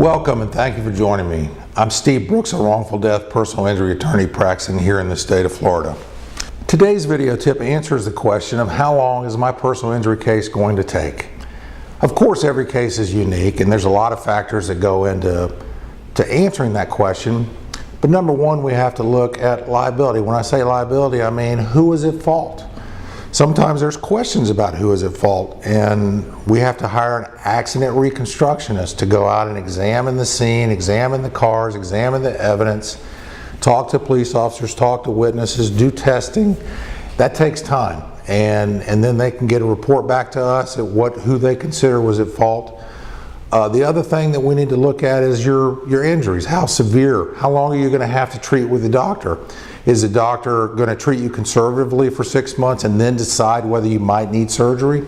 Welcome and thank you for joining me. I'm Steve Brooks, a wrongful death personal injury attorney practicing here in the state of Florida. Today's video tip answers the question of how long is my personal injury case going to take. Of course, every case is unique and there's a lot of factors that go into answering that question. But number one, we have to look at liability. When I say liability, I mean who is at fault. Sometimes there's questions about who is at fault, and we have to hire an accident reconstructionist to go out and examine the scene, examine the cars, examine the evidence, talk to police officers, talk to witnesses, do testing. That takes time, and then they can get a report back to us at who they consider was at fault. The other thing that we need to look at is your injuries. How severe? How long are you going to have to treat with the doctor? Is the doctor going to treat you conservatively for 6 months and then decide whether you might need surgery?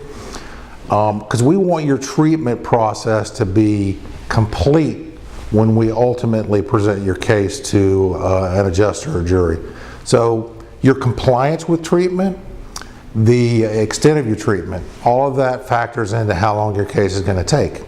Because we want your treatment process to be complete when we ultimately present your case to an adjuster or jury. So your compliance with treatment, the extent of your treatment, all of that factors into how long your case is going to take.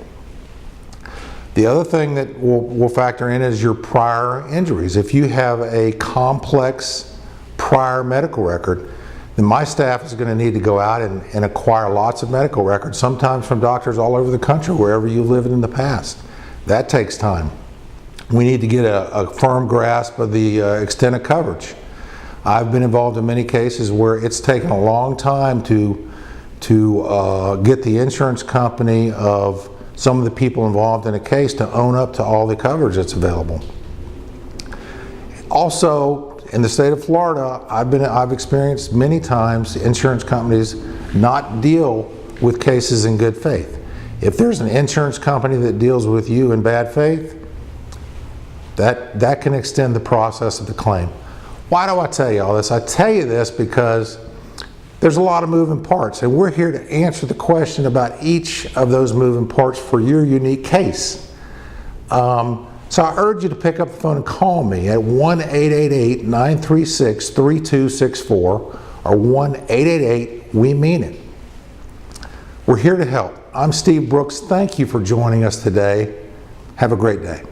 The other thing that we'll factor in is your prior injuries. If you have a complex prior medical record, then my staff is going to need to go out and acquire lots of medical records, sometimes from doctors all over the country, wherever you lived in the past. That takes time. We need to get a firm grasp of the extent of coverage. I've been involved in many cases where it's taken a long time to get the insurance company of some of the people involved in a case to own up to all the coverage that's available. Also, in the state of Florida, I've experienced many times insurance companies not deal with cases in good faith. If there's an insurance company that deals with you in bad faith, that can extend the process of the claim. Why do I tell you all this? I tell you this because there's a lot of moving parts, and we're here to answer the question about each of those moving parts for your unique case. So I urge you to pick up the phone and call me at 1-888-936-3264 or 1-888-WE-MEAN-IT. We're here to help. I'm Steve Brooks. Thank you for joining us today. Have a great day.